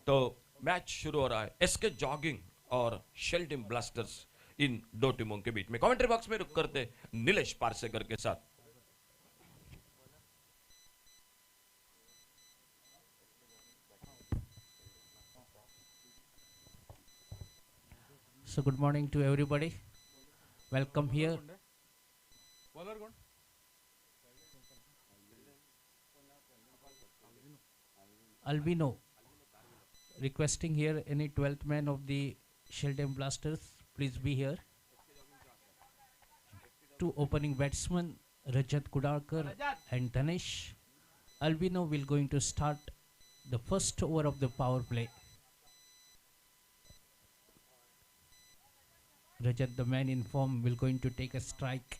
तो मैच शुरू हो रहा है एसके जॉगिंग और शेल्डिम ब्लास्टर्स इन दो टीमों के बीच में। कमेंट्री बॉक्स में रुक करते नीलेश पारसेकर के साथ। So good morning to everybody. Welcome here. Albino requesting here any 12th man of the Xeldem Blasters. Please be here. Two opening batsmen Rajat Kudalkar and Dhanesh. Albino will going to start the first over of the power play. Rajat, the man in form, will going to take a strike.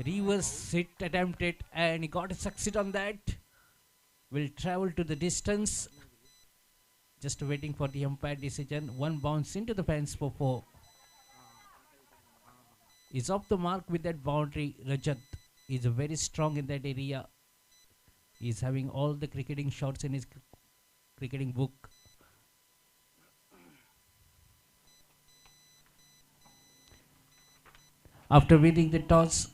Reverse hit attempted and he got a succeed on that. Will travel to the distance. Just waiting for the umpire decision. One bounce into the fence for 4. Is off the mark with that boundary. Rajat is very strong in that area. He's having all the cricketing shots in his cricketing book. After winning the toss,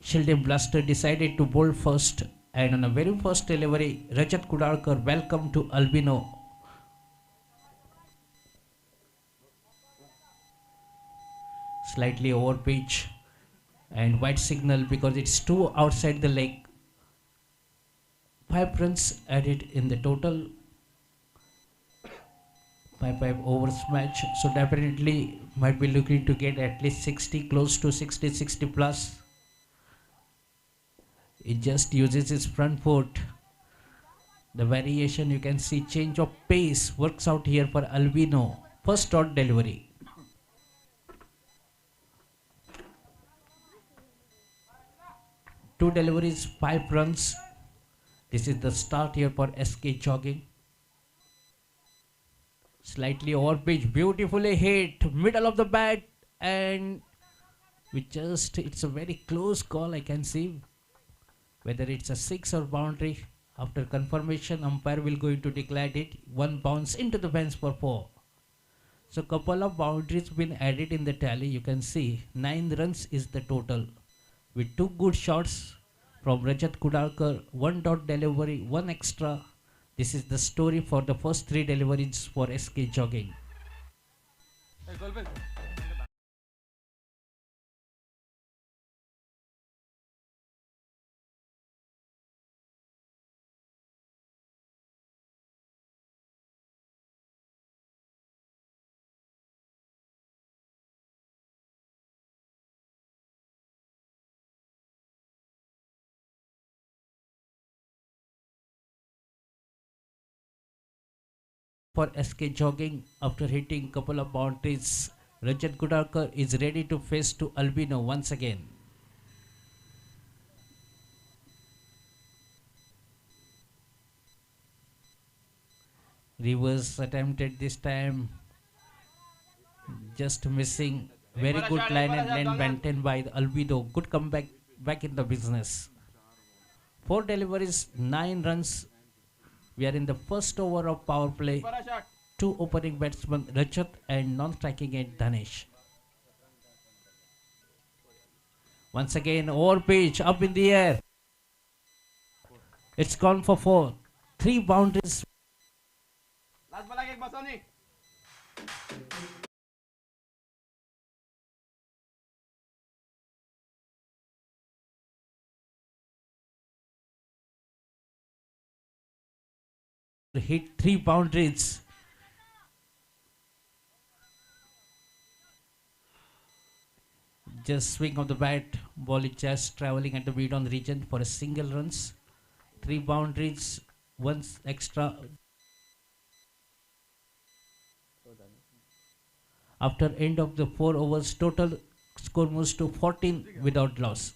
Xeldem Blaster decided to bowl first, and on a very first delivery, Rajat Kudalkar welcome to Albino. Slightly over pitch and white signal because it's 2 outside the leg. 5 runs added in the total. 5 overs match, so definitely might be looking to get at least 60, close to 60 plus. It just uses his front foot. The variation you can see, change of pace works out here for Albino. First dot delivery. Two deliveries, 5 runs. This is the start here for SK Jogging. Slightly over pitch, beautifully hit, middle of the bat, and it's a very close call. I can see whether it's a 6 or boundary. After confirmation, umpire will going to declare it. One bounce into the fence for 4. So couple of boundaries been added in the tally. You can see 9 runs is the total, with 2 good shots from Rajat Kudalkar, 1 dot delivery, 1 extra. This is the story for the first 3 deliveries for SK Jogging. For SK Jogging, after hitting couple of boundaries, Rajat Kudalkar is ready to face to Albino once again. Reverse attempted this time, just missing. Very good line and lane maintained by the Albino. Good comeback back in the business. 4 deliveries, 9 runs. We are in the first over of power play. 2 opening batsmen Rajat and non-striking end Dhanesh. Once again, over pitch, up in the air. It's gone for 4. 3 boundaries. Hit 3 boundaries. Just swing of the bat, ball is just traveling at the mid-on region for a single runs. 3 boundaries, 1 extra. After end of the 4 overs, total score moves to 14 without loss.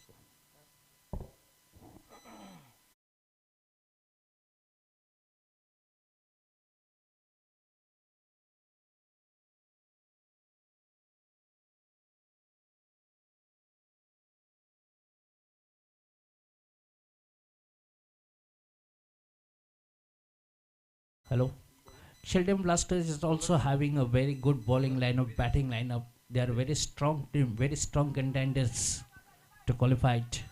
Hello. Xeldem Blasters is also having a very good bowling lineup, batting lineup. They are a very strong team, very strong contenders to qualify it.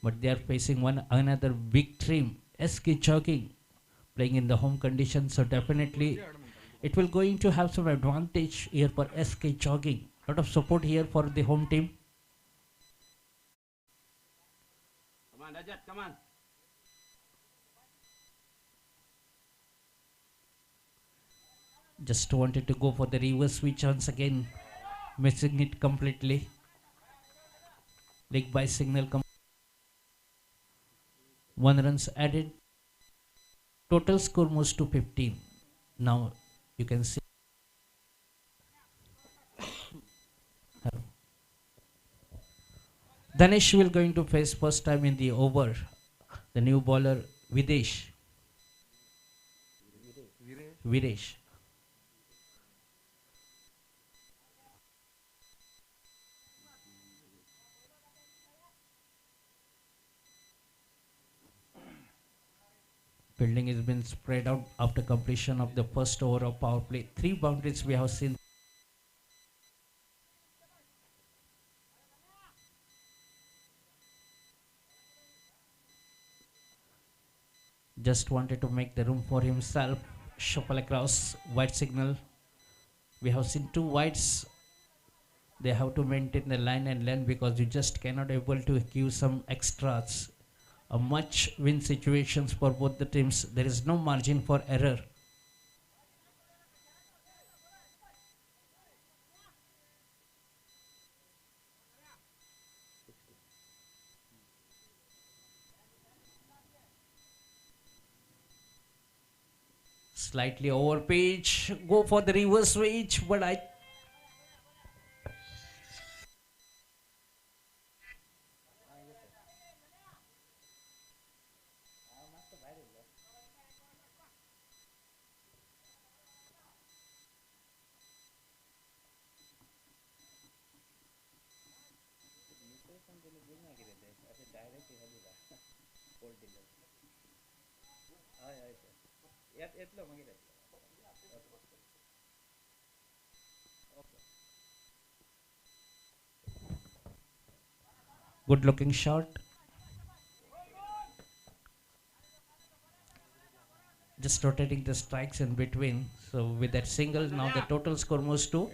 But they are facing one another big team, SK Jogging, playing in the home conditions. So definitely, it will going to have some advantage here for SK Jogging. Lot of support here for the home team. Come on, Rajat, come on. Just wanted to go for the reverse switch once again, missing it completely. Leg by signal. One runs added. Total score moves to 15. Now you can see. Danish will going to face first time in the over the new bowler Videsh. Videsh. Fielding has been spread out after completion of the first over of power play. 3 boundaries we have seen. Just wanted to make the room for himself. Shuffle across white signal. We have seen 2 whites. They have to maintain the line and length because you just cannot able to give some extras. A much win situations for both the teams. There is no margin for error. Slightly over pitch. Go for the reverse switch, but I good looking shot. Just rotating the strikes in between. So with that single, now the total score moves to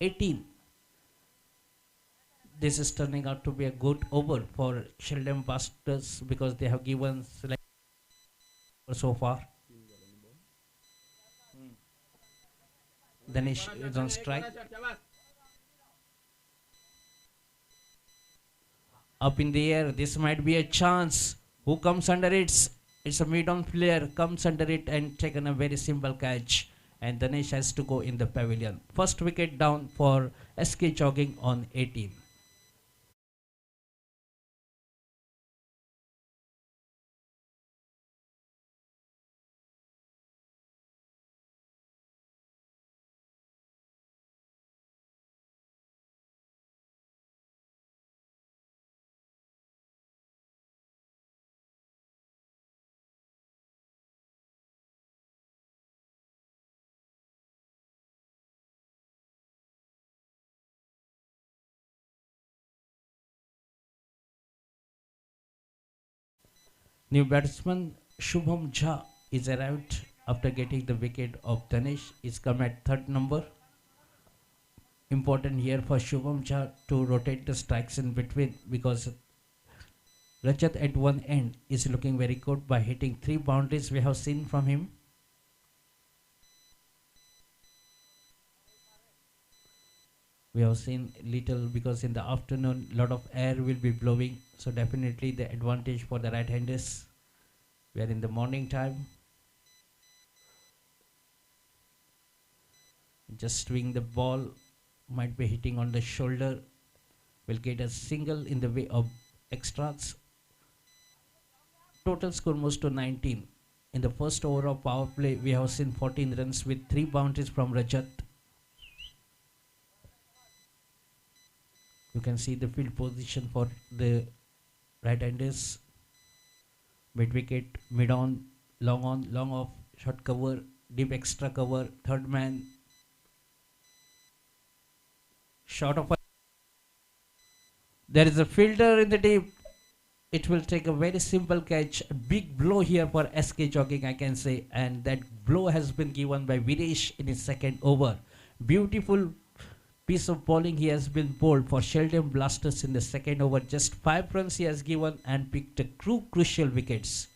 18. This is turning out to be a good over for Xeldem Blasters because they have given select so far. Danish is on strike. Up in the air, this might be a chance. Who comes under it? It's a mid-on player, comes under it and taken a very simple catch. And Danish has to go in the pavilion. First wicket down for SK Jogging on 18. New batsman Shubham Jha is arrived after getting the wicket of Danish. Is come at third number. Important here for Shubham Jha to rotate the strikes in between because Rajat at one end is looking very good by hitting 3 boundaries we have seen from him. We have seen little because in the afternoon lot of air will be blowing, so definitely the advantage for the right handers. We are in the morning time. Just swing the ball, might be hitting on the shoulder, will get a single in the way of extras. Total score moves to 19. In the first over of power play, we have seen 14 runs with 3 boundaries from Rajat. You can see the field position for the right-handers. Mid wicket, mid on, long off, short cover, deep extra cover, third man, short of a, there is a fielder in the deep. It will take a very simple catch, a big blow here for SK Jogging, I can say, and that blow has been given by Viresh in his second over. Beautiful piece of bowling he has been bowled for Xeldem Blasters in the second over. Just 5 runs he has given and picked a crucial wickets.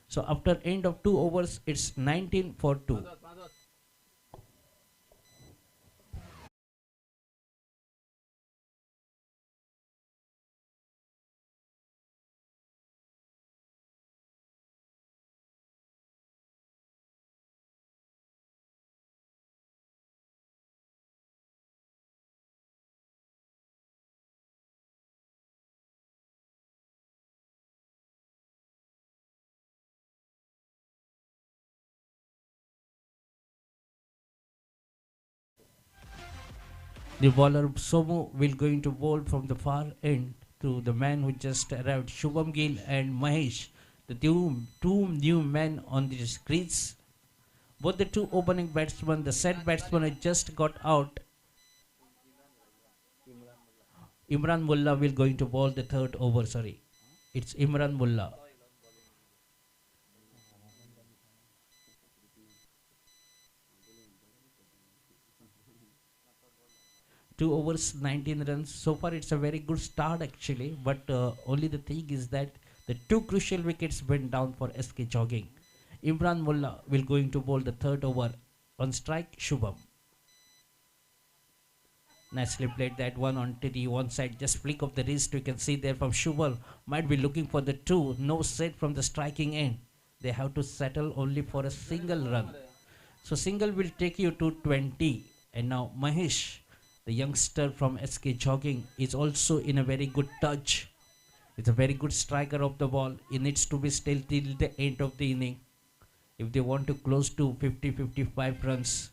So after end of 2 overs, it's 19 for 2. The bowler Somu will going to bowl from the far end to the man who just arrived, Shubham Gill and Mahesh, the two new men on the crease. Both the two opening batsmen, the set batsman had just got out. Imran Mullah will going to bowl the third over. Sorry, it's Imran Mullah. 2 overs, 19 runs. So far, it's a very good start actually. But only the thing is that the two crucial wickets went down for SK Jogging. Imran Mullah will going to bowl the third over. On strike, Shubham. Nicely played that one onto the one side. Just flick of the wrist. You can see there from Shubham. Might be looking for the two. No set from the striking end. They have to settle only for a single run. So single will take you to 20. And now Mahesh, the youngster from SK Jogging, is also in a very good touch. It's a very good striker of the ball. He needs to be still till the end of the inning if they want to close to 50-55 runs.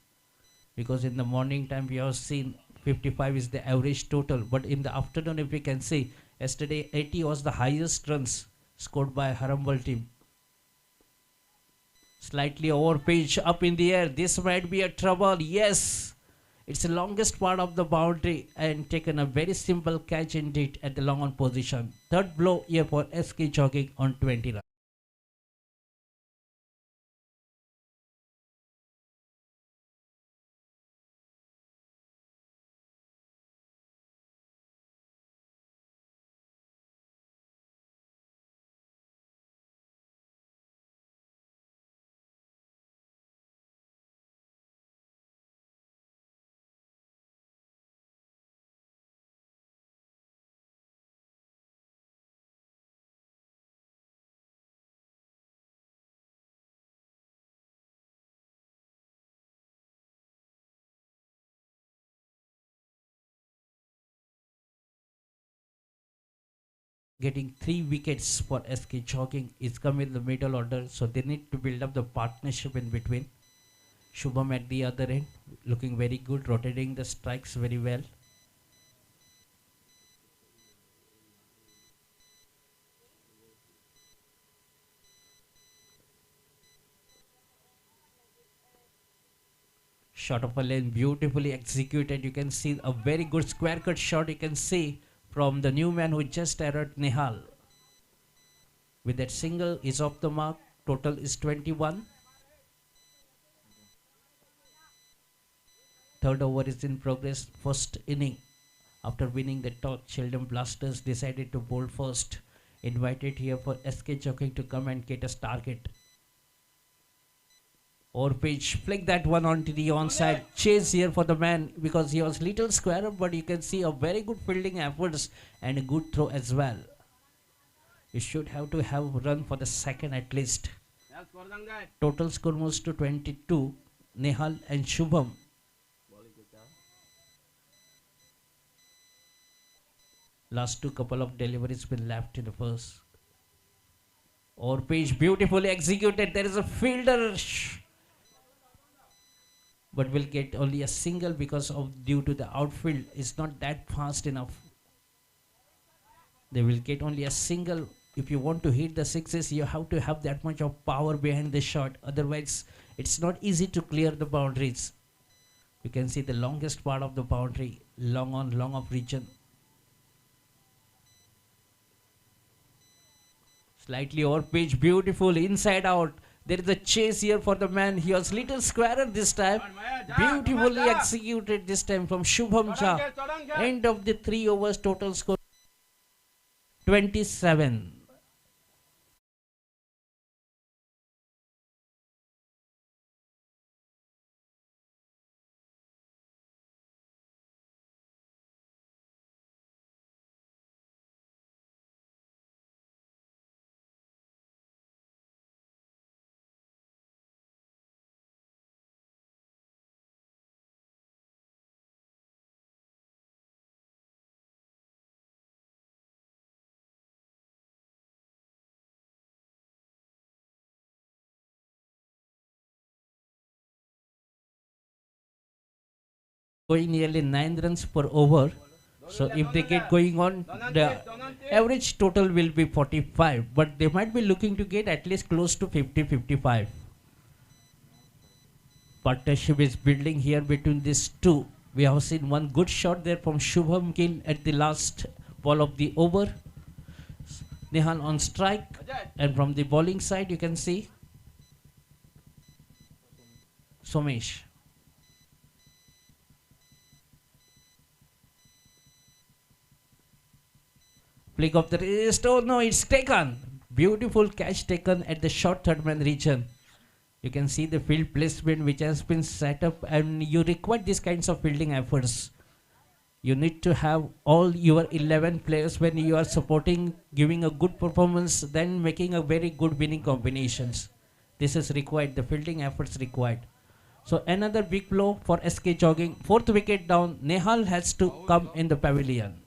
Because in the morning time we have seen 55 is the average total. But in the afternoon, if we can see, yesterday 80 was the highest runs scored by Harambal team. Slightly over pitch, up in the air. This might be a trouble. Yes. It's the longest part of the boundary and taken a very simple catch indeed at the long on position. Third blow here for SK Jogging on 20 runs. Getting 3 wickets for SK Jogging is come in the middle order, so they need to build up the partnership in between. Shubham at the other end, looking very good, rotating the strikes very well. Shot of a lane, beautifully executed. You can see a very good square cut shot. You can see from the new man who just arrived, Nihal. With that single is off the mark. Total is 21. Third over is in progress. First inning. After winning the toss, Xeldem Blasters decided to bowl first. Invited here for SK Jogging to come and get a target. Or pitch, flick that one onto the onside. Chase here for the man because he was little square, but you can see a very good fielding efforts and a good throw as well. You should have to have run for the second at least. Total score moves to 22. Nehal and Shubham. Last two couple of deliveries been left in the first. Or pitch, beautifully executed. There is a fielder. But will get only a single because of due to the outfield is not that fast enough. They will get only a single if you want to hit the sixes, you have to have that much of power behind the shot. Otherwise, it's not easy to clear the boundaries. You can see the longest part of the boundary, long on, long off region. Slightly over pitch, beautiful inside out. There is a chase here for the man. He was little squarer this time. Beautifully executed this time from Shubham Jha. End of the 3 overs, total score 27. Going nearly 9 runs per over. So if they get going on, the average total will be 45. But they might be looking to get at least close to 50-55. Partnership is building here between these two. We have seen one good shot there from Shubham Gill at the last ball of the over. Nihal on strike. And from the bowling side, you can see Somesh. Flick of the wrist. Oh no, it's taken. Beautiful catch taken at the short third man region. You can see the field placement which has been set up, and you require these kinds of fielding efforts. You need to have all your 11 players when you are supporting, giving a good performance, then making a very good winning combinations. This is required, the fielding efforts required. So another big blow for SK Jogging. 4th wicket down. Nehal has to come in the pavilion.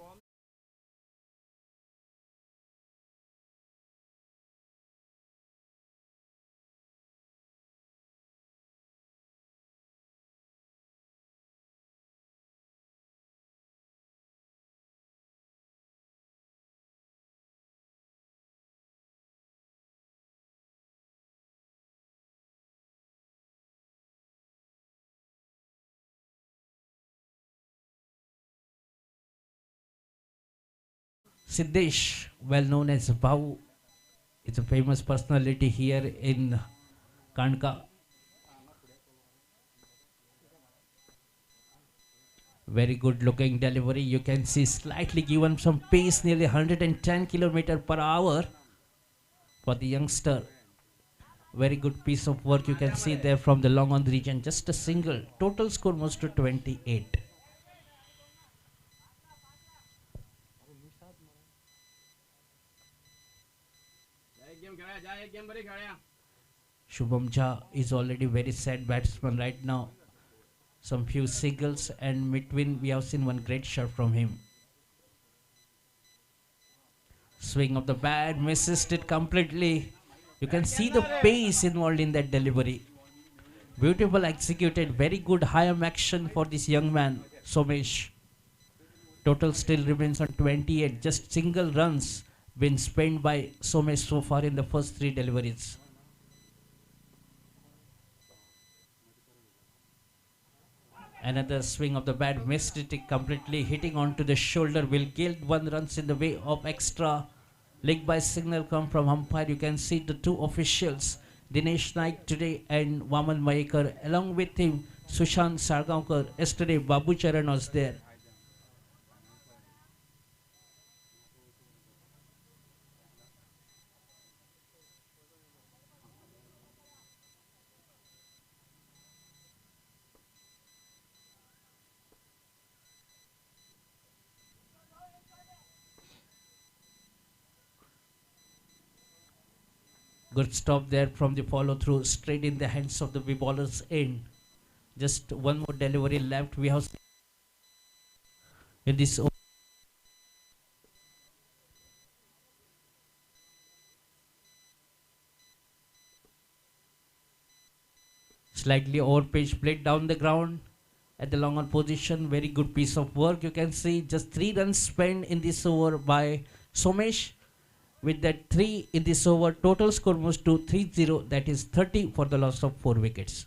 Siddesh, well known as Bau, is a famous personality here in Kanka. Very good looking delivery. You can see slightly given some pace, nearly 110 km per hour for the youngster. Very good piece of work you can see there from the long on region. Just a single. Total score was to 28. Shubham Jha is already very sad batsman right now. Some few singles, and between we have seen one great shot from him. Swing of the bat, misses it completely. You can see the pace involved in that delivery. Beautiful executed, very good high arm action for this young man, Somesh. Total still remains on 28. Just single runs been spent by Somesh so far in the first 3 deliveries. Another swing of the bat, missed it completely, hitting onto the shoulder. Will gild 1 runs in the way of extra. Leg by signal come from umpire. You can see the 2 officials, Dinesh Naik today and Vaman Mayekar. Along with him, Sushant Sargaonkar. Yesterday, Babu Charan was there. Good stop there from the follow through, straight in the hands of the bowler's end. Just one more delivery left. We have in this slightly over pitch, played down the ground at the long on position. Very good piece of work. You can see just 3 runs spent in this over by Somesh. With that 3 in this over, total score moves to 3-0. That is 30 for the loss of 4 wickets.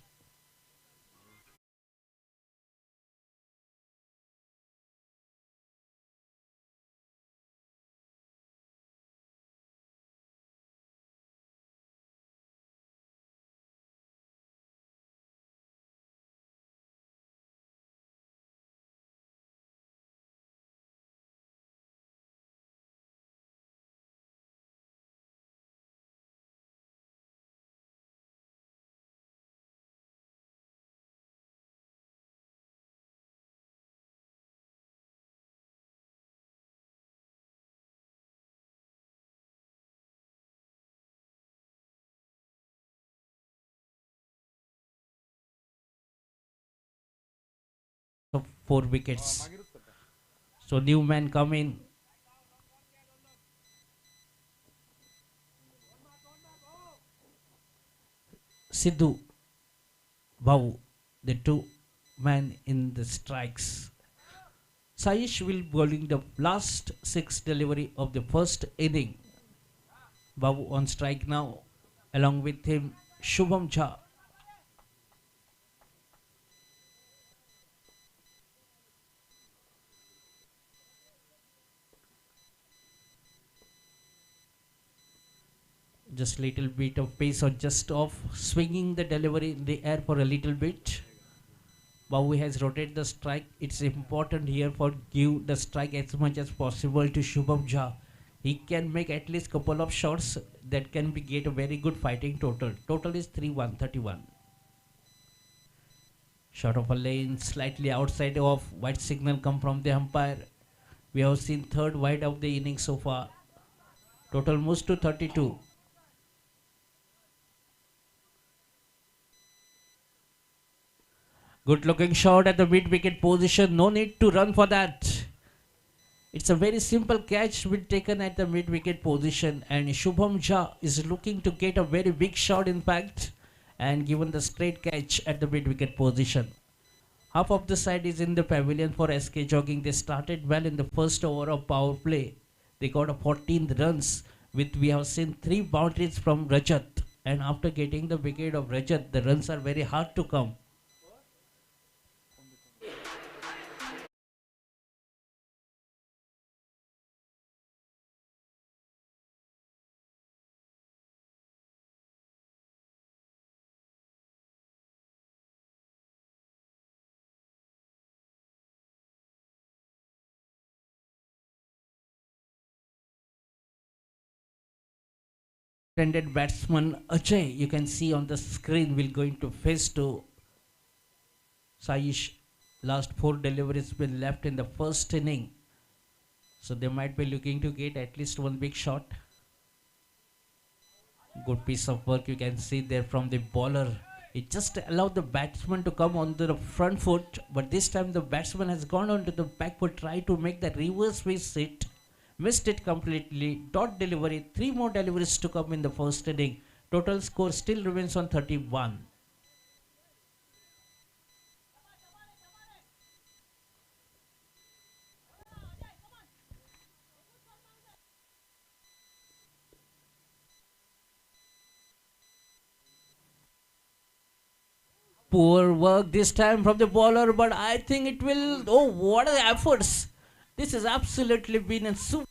So 4 wickets. So new man come in. Sidhu, Babu, the two man in the strikes. Saish will bowling the last 6 delivery of the first inning. Babu on strike now. Along with him, Shubham Jha. Just little bit of pace or just off, swinging the delivery in the air for a little bit. Babu has rotated the strike. It's important here for give the strike as much as possible to Shubham Jha. He can make at least couple of shots that can be get a very good fighting total. Total is 3-1, 31. Shot of a lane slightly outside of white signal come from the umpire. We have seen third wide of the inning so far. Total moves to 32. Good looking shot at the mid wicket position. No need to run for that. It's a very simple catch been taken at the mid wicket position, and Shubham Jha is looking to get a very big shot in fact, and given the straight catch at the mid wicket position. Half of the side is in the pavilion for SK Jogging. They started well in the first over of power play. They got a 14 runs with we have seen 3 boundaries from Rajat, and after getting the wicket of Rajat, the runs are very hard to come. Intended batsman Ajay, you can see on the screen, will going to face to Saish. Last 4 deliveries been left in the first inning, so they might be looking to get at least one big shot. Good piece of work you can see there from the bowler. It just allowed the batsman to come on the front foot, but this time the batsman has gone on to the back foot, try to make the reverse switch hit. Missed it completely. Dot delivery. 3 more deliveries to come in the first inning. Total score still remains on 31. Poor work this time from the bowler, but I think it will. Oh, what are the efforts! This has absolutely been a super.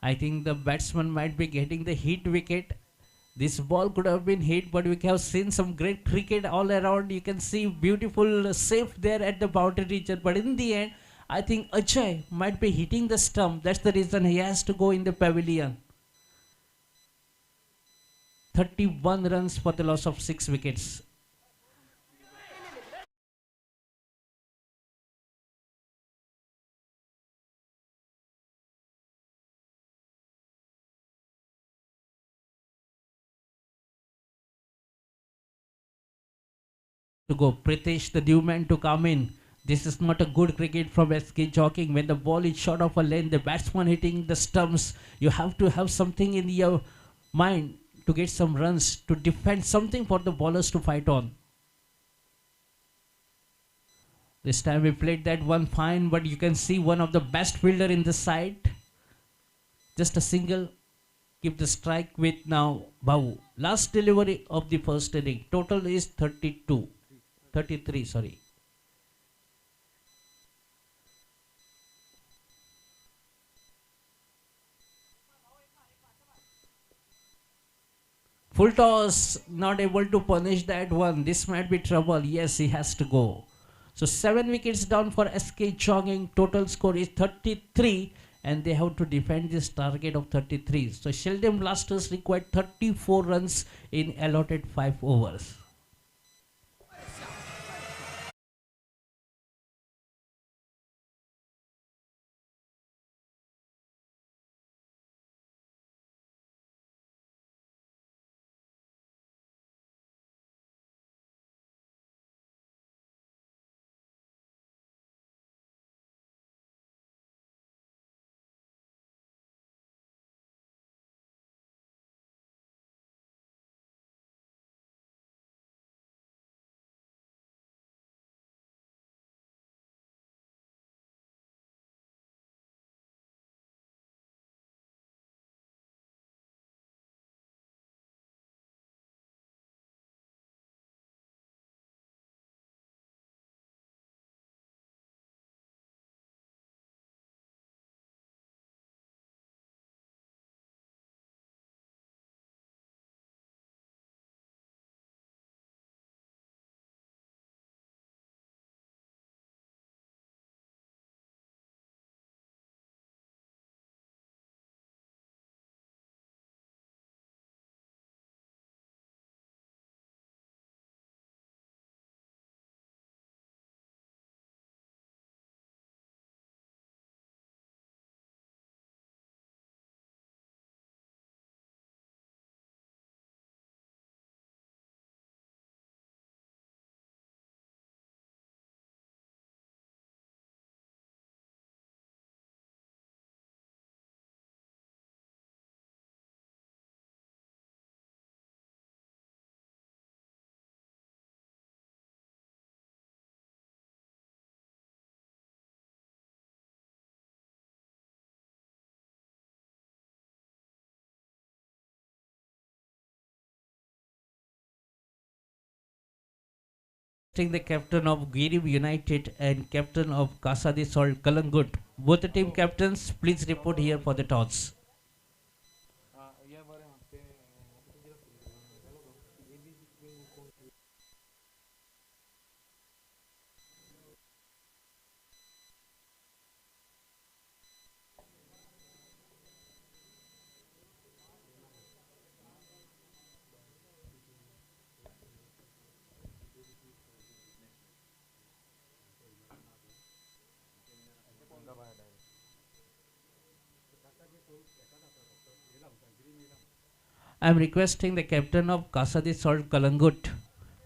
I think the batsman might be getting the hit wicket. This ball could have been hit, but we have seen some great cricket all around. You can see beautiful safe there at the boundary region. But in the end, I think Ajay might be hitting the stump. That's the reason he has to go in the pavilion. 31 runs for the loss of 6 wickets. To go. Pritesh, the new man to come in. This is not a good cricket from SK Jogging. When the ball is short of a lane, the batsman hitting the stumps. You have to have something in your mind to get some runs to defend something for the bowlers to fight on. This time we played that one fine, but you can see one of the best fielder in the side. Just a single. Keep the strike with now Babu. Last delivery of the first inning. Total is 32. 33, sorry. Full toss, not able to punish that one. This might be trouble. Yes, he has to go. So 7 wickets down for SK Jogging. Total score is 33 and they have to defend this target of 33. So Xeldem Blasters required 34 runs in allotted 5 overs. The captain of Guirim United and captain of Kasadi Salt Kalangut. Both the team captains, please report here for the toss. I am requesting the captain of Kasadi Salt Kalangut.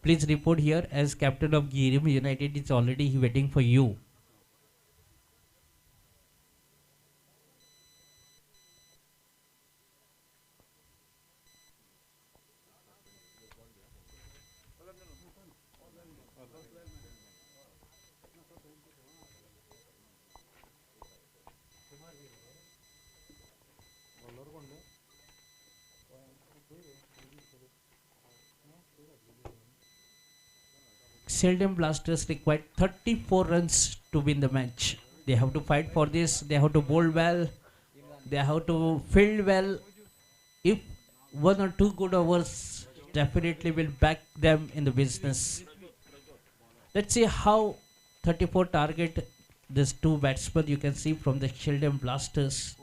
Please report here as captain of Guirim United is already waiting for you. Xeldem Blasters required 34 runs to win the match. They have to fight for this. They have to bowl well. They have to field well. If 1 or 2 good overs definitely will back them in the business. Let's see how 34 target these 2 batsmen you can see from the Xeldem Blasters.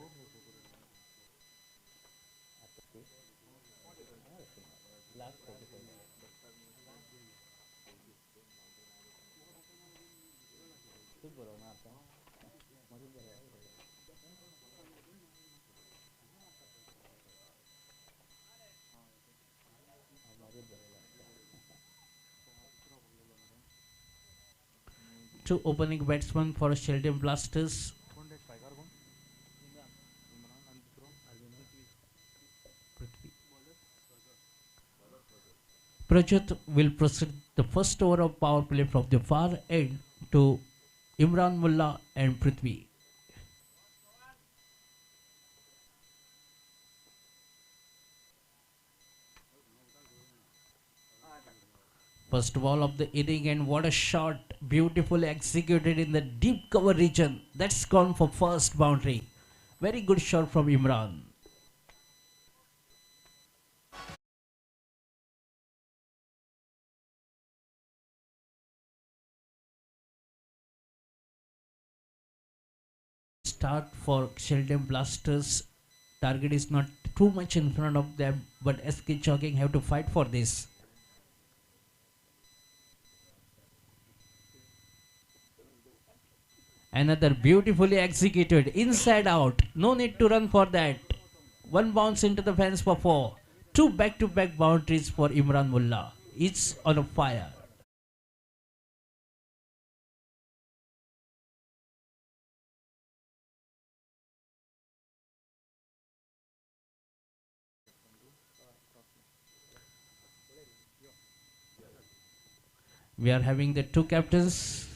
Two opening batsmen for Xeldem Blasters. Prajat will proceed the first over of power play from the far end to Imran Mullah and Prithvi. First ball of the inning, and what a shot, beautifully executed in the deep cover region. That's gone for first boundary. Very good shot from Imran. Start for Xeldem Blasters. Target is not too much in front of them, but SK Jogging have to fight for this. Another beautifully executed inside out. No need to run for that. One bounce into the fence for four. Two back-to-back boundaries for Imran Mullah. It's on a fire. We are having the two captains.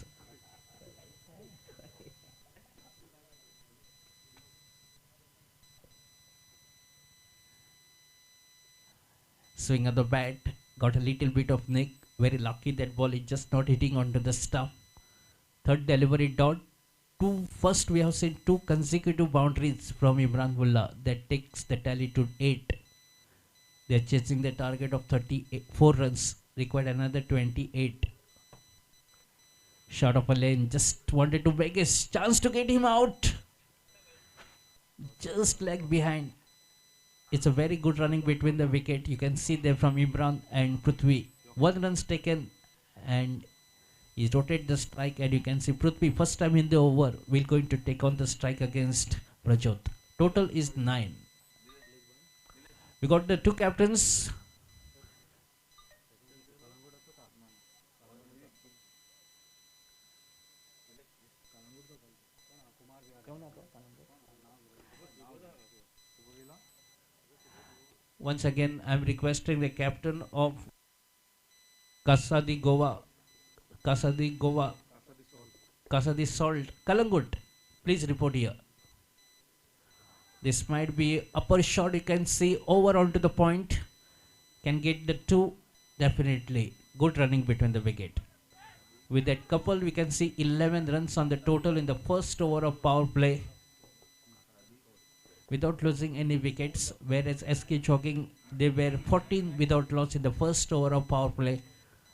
Swing of the bat. Got a little bit of nick. Very lucky that ball is just not hitting onto the stump. Third delivery dot. First we have seen two consecutive boundaries from Imran Mullah. That takes the tally to 8. They are chasing the target of 34 runs. Required another 28. Shot of a lane. Just wanted to make a chance to get him out. Just lag behind. It's a very good running between the wicket. You can see there from Imran and Prithvi. 1 runs taken, and he's rotated the strike, and you can see Prithvi first time in the over will going to take on the strike against Prajot. Total is 9. We got the two captains. Once again, I am requesting the captain of Kasadi Goa, Kasadi Goa, Kasadi Salt, Kalangut. Please report here. This might be upper shot. You can see over onto the point. Can get the 2. Definitely good running between the wicket. With that couple, we can see 11 runs on the total in the first over of power play, without losing any wickets, whereas SK Jogging, they were 14 without loss in the first over of power play.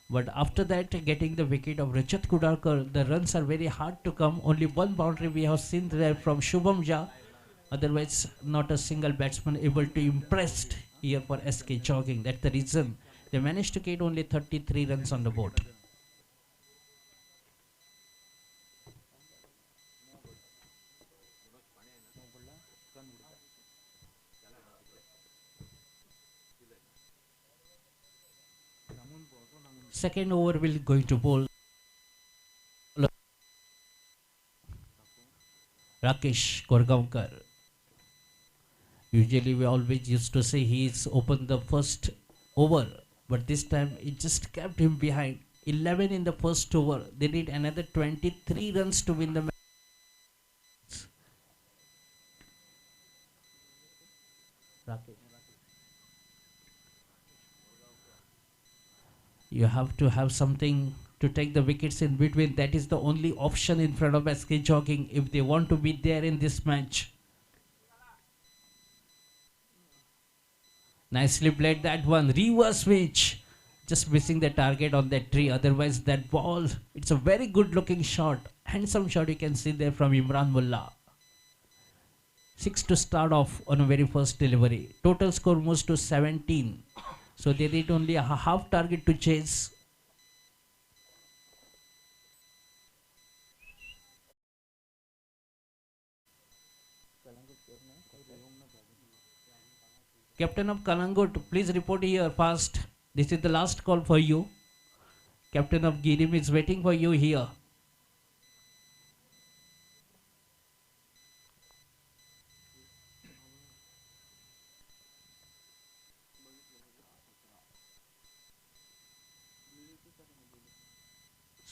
But after that, getting the wicket of Rajat Kudarkar, the runs are very hard to come. Only one boundary we have seen there from Shubham Jha. Otherwise, not a single batsman able to impress here for SK Jogging. That's the reason they managed to get only 33 runs on the board. Second over will going to bowl Rakesh Korgaonkar. Usually we always used to say he's opened the first over, but this time it just kept him behind. 11 in the first over. They need another 23 runs to win the match. Rakesh. You have to have something to take the wickets in between. That is the only option in front of SK Jogging if they want to be there in this match. Nicely played that one. Reverse switch. Just missing the target on that tree. Otherwise that ball, it's a very good looking shot. Handsome shot you can see there from Imran Mullah. 6 to start off on a very first delivery. Total score moves to 17. So they need only a half target to chase. Captain of Kalangut, please report here fast. This is the last call for you. Captain of Guirim is waiting for you here.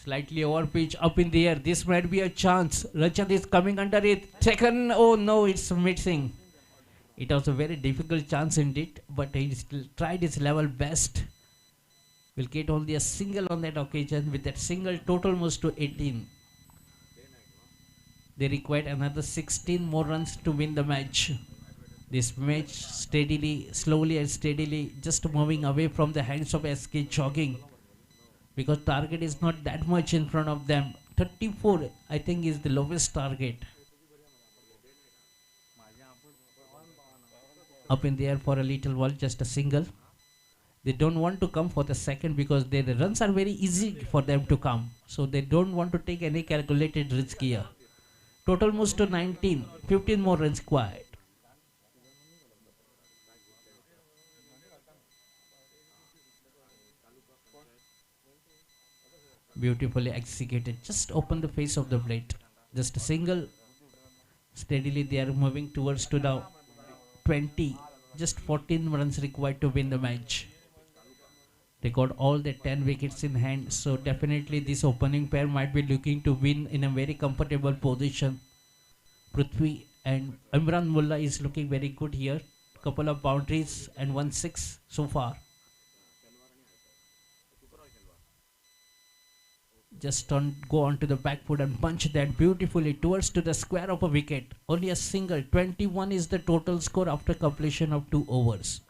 Slightly over pitch, up in the air. This might be a chance. Rajat is coming under it. Taken. Oh no, it's missing. It was a very difficult chance indeed, but he still tried his level best. Will get only a single on that occasion. With that single, total moves to 18. They required another 16 more runs to win the match. This match steadily, slowly and steadily, just moving away from the hands of SK Jogging, because target is not that much in front of them. 34, I think, is the lowest target. Up in the air for a little while, just a single. They don't want to come for the second because the runs are very easy for them to come. So they don't want to take any calculated risk here. Total moves to 19, 15 more runs required. Beautifully executed. Just open the face of the plate. Just a single. Steadily they are moving towards to now 20. Just 14 runs required to win the match. They got all the 10 wickets in hand. So definitely this opening pair might be looking to win in a very comfortable position. Prithvi and Imran Mullah is looking very good here. Couple of boundaries and 1 6 so far. Just go onto the back foot and punch that beautifully towards to the square of a wicket. Only a single. 21 is the total score after completion of 2 overs.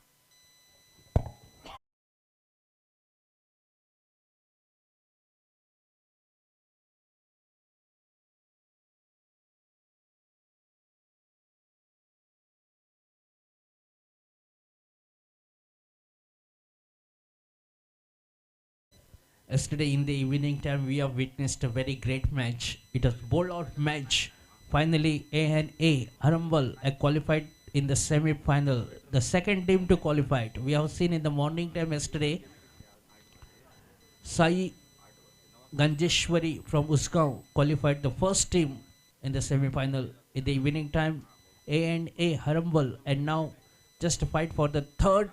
Yesterday in the evening time, we have witnessed a very great match. It was ball-out match. Finally, A&A Arambal qualified in the semi-final. The second team to qualify. We have seen in the morning time yesterday, Sai Ganjeshwari from Uskav qualified the first team in the semi-final. In the evening time, A&A Arambal, and now just to fight for the third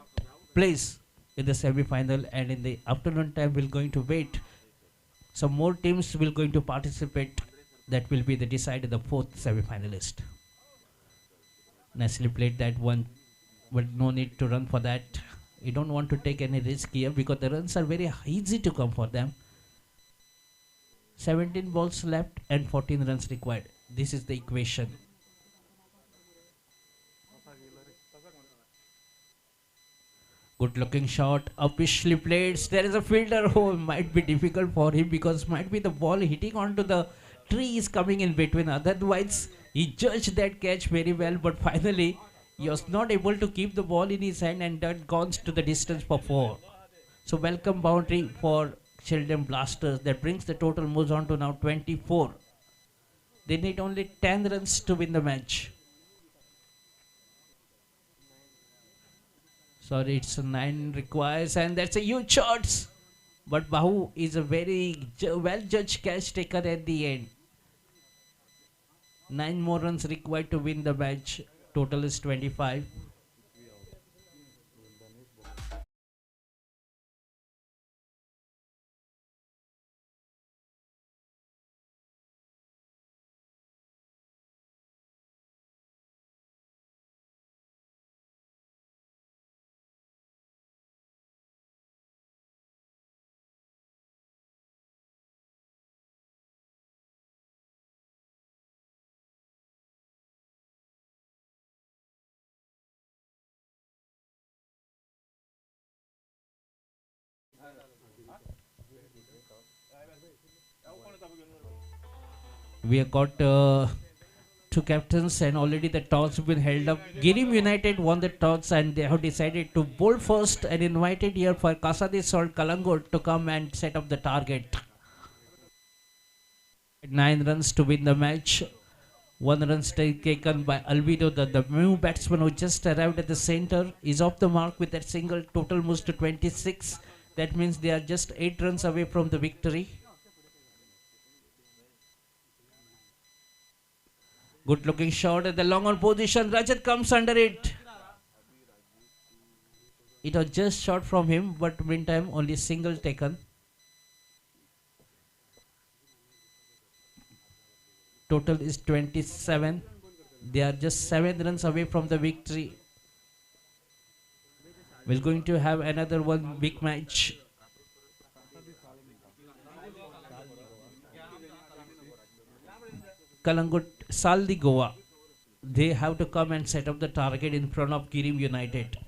place in the semi-final, and in the afternoon time we're going to wait. Some more teams will going to participate. That will be the decided the fourth semi-finalist. Nicely played that one, but no need to run for that. You don't want to take any risk here because the runs are very easy to come for them. 17 balls left and 14 runs required. This is the equation. Good looking shot, upishly played. There is a fielder who might be difficult for him because might be the ball hitting onto the tree is coming in between. Otherwise, he judged that catch very well, but finally he was not able to keep the ball in his hand and that gone to the distance for 4. So welcome boundary for Xeldem Blasters. That brings the total moves on to now 24. They need only 10 runs to win the match. Sorry, it's 9 requires, and that's a huge shot. But Bahu is a very well judged catch taker at the end. 9 more runs required to win the match. Total is 25. We have got 2 captains and already the toss has been held up. Guirim United won the toss and they have decided to bowl first and invited here for Kasadi Salt Kalangot to come and set up the target. 9 runs to win the match. 1 run taken by Alvido. The new batsman who just arrived at the center is off the mark with that single. Total moves to 26. That means they are just 8 runs away from the victory. Good looking shot at the long on position. Rajat comes under it. It was just shot from him, but meantime only single taken. total is 27. They are just 7 runs away from the victory. We're going to have another one big match. Kalangut Saldi Goa. They have to come and set up the target in front of Guirim United.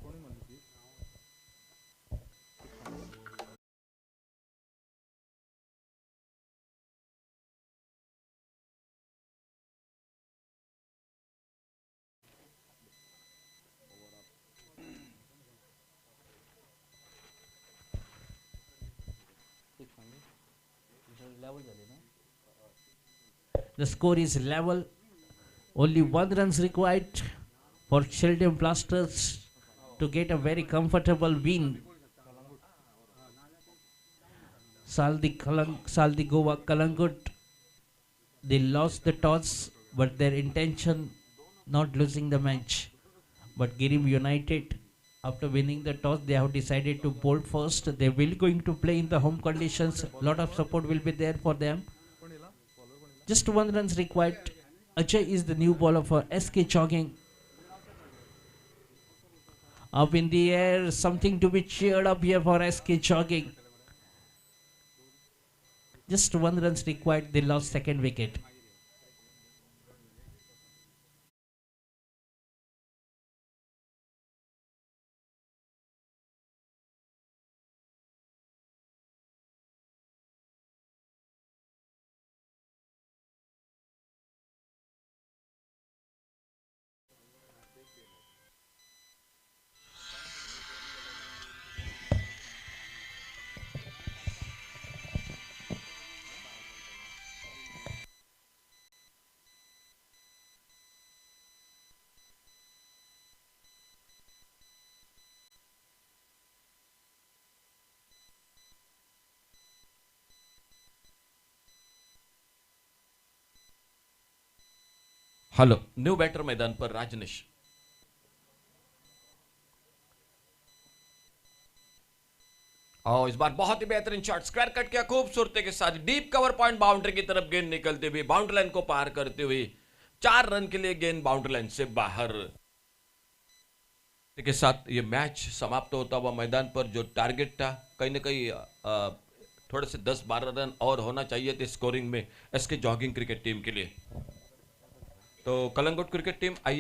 The score is level. Only 1 runs required for Xeldem Blasters to get a very comfortable win. Saldi Goa Kalangut, they lost the toss, but their intention not losing the match. But Guirim United, after winning the toss, they have decided to bowl first. They will going to play in the home conditions. Lot of support will be there for them. Just 1 runs required. Ajay is the new bowler for SK Jogging. Up in the air, something to be cheered up here for SK Jogging. Just 1 runs required. They lost second wicket. Hello, new batter मैदान पर राजनेश। और इस बार बहुत ही बेहतरीन shot, square cut किया खूबसूरती के साथ, डीप कवर पॉइंट बाउंड्री की तरफ गेंद निकलती हुई, बाउंड्री लाइन को पार करती हुई 4 रन के लिए गेंद बाउंड्री लाइन से बाहर के साथ ये मैच समाप्त होता हुआ मैदान पर जो टारगेट था कहीं ना कहीं थोड़े से 10-12 रन और होना चाहिए थे स्कोरिंग में एसके जॉगिंग क्रिकेट टीम के लिए। तो कलंगुट क्रिकेट टीम आइए